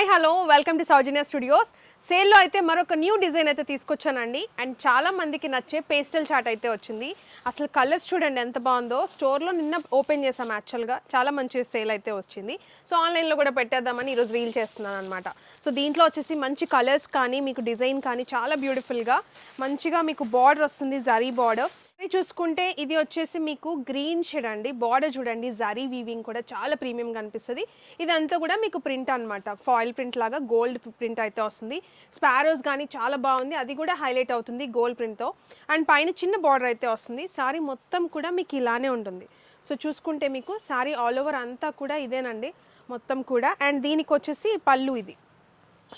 Hi hello welcome to Soujanya studios. సేల్లో అయితే మరొక న్యూ డిజైన్ అయితే తీసుకొచ్చానండి. అండ్ చాలా మందికి నచ్చే పేస్టల్ చార్ట్ అయితే వచ్చింది. అసలు కలర్స్ చూడండి ఎంత బాగుందో. స్టోర్లో నిన్న ఓపెన్ చేసాం యాక్చువల్గా. చాలా మంచి సేల్ అయితే వచ్చింది. సో ఆన్లైన్లో కూడా పెట్టేద్దామని ఈరోజు రీల్ చేస్తున్నాను అనమాట. సో దీంట్లో వచ్చేసి మంచి కలర్స్ కానీ మీకు డిజైన్ కానీ చాలా బ్యూటిఫుల్గా మంచిగా మీకు బార్డర్ వస్తుంది, జరీ బార్డర్. చూసుకుంటే ఇది వచ్చేసి మీకు గ్రీన్ షేడ్ అండి. బార్డర్ చూడండి, జరీ వీవింగ్ కూడా చాలా ప్రీమియం కనిపిస్తుంది. ఇదంతా కూడా మీకు ప్రింట్ అనమాట, ఫాయిల్ ప్రింట్ లాగా గోల్డ్ ప్రింట్ అయితే వస్తుంది. స్పారోస్ కానీ చాలా బాగుంది, అది కూడా హైలైట్ అవుతుంది గోల్డ్ ప్రింట్తో. అండ్ పైన చిన్న బార్డర్ అయితే వస్తుంది. సారీ మొత్తం కూడా మీకు ఇలానే ఉంటుంది. సో చూసుకుంటే మీకు సారీ ఆల్ ఓవర్ అంతా కూడా ఇదేనండి మొత్తం కూడా. అండ్ దీనికి వచ్చేసి పళ్ళు ఇది.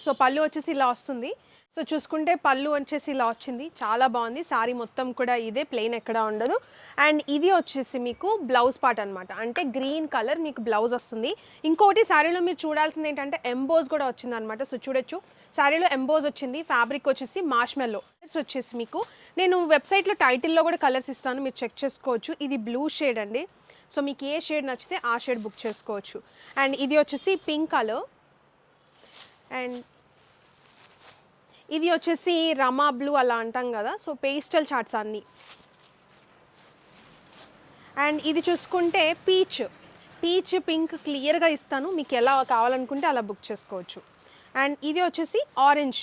సో పళ్ళు వచ్చేసి ఇలా వస్తుంది. సో చూసుకుంటే పళ్ళు వచ్చేసి ఇలా వచ్చింది, చాలా బాగుంది. సారీ మొత్తం కూడా ఇదే, ప్లెయిన్ ఎక్కడ ఉండదు. అండ్ ఇది వచ్చేసి మీకు బ్లౌజ్ పార్ట్ అనమాట, అంటే గ్రీన్ కలర్ మీకు బ్లౌజ్ వస్తుంది. ఇంకోటి శారీలో మీరు చూడాల్సింది ఏంటంటే ఎంబోజ్ కూడా వచ్చింది అనమాట. సో చూడొచ్చు, శారీలో ఎంబోజ్ వచ్చింది. ఫ్యాబ్రిక్ వచ్చేసి మార్ష్మెల్లో వచ్చేసి మీకు నేను వెబ్సైట్లో టైటిల్లో కూడా కలర్స్ ఇస్తాను, మీరు చెక్ చేసుకోవచ్చు. ఇది బ్లూ షేడ్ అండి. సో మీకు ఏ షేడ్ నచ్చితే ఆ షేడ్ బుక్ చేసుకోవచ్చు. అండ్ ఇది వచ్చేసి పింక్ కలర్. అండ్ ఇది వచ్చేసి రమా బ్లూ అలా అంటాం కదా. సో పేస్టల్ చార్ట్స్ అన్నీ. అండ్ ఇది చూసుకుంటే పీచ్ పింక్ క్లియర్గా ఇస్తాను, మీకు ఎలా కావాలనుకుంటే అలా బుక్ చేసుకోవచ్చు. అండ్ ఇది వచ్చేసి ఆరెంజ్.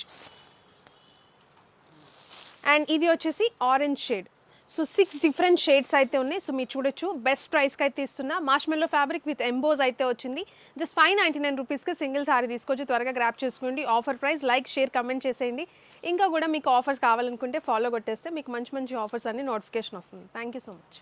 అండ్ ఇది వచ్చేసి orange shade. So 6 different shades అయితే ఉన్నాయి. సో మీరు చూడొచ్చు, బెస్ట్ ప్రైస్కి అయితే ఇస్తున్నా. మార్ష్మెల్లో ఫ్యాబ్రిక్ విత్ ఎంబోజ్ అయితే వచ్చింది. జస్ట్ 599 రూపీస్కి సింగిల్ సారీ తీసుకోవచ్చు. త్వరగా గ్రాప్ చేసుకోండి. Offer price. Like, share, comment చేసేయండి. ఇంకా కూడా మీకు ఆఫర్స్ కావాలనుకుంటే ఫాలో కొట్టేస్తే మీకు మంచి మంచి ఆఫర్స్ అన్ని నోటిఫికేషన్ వస్తుంది. Thank you so much.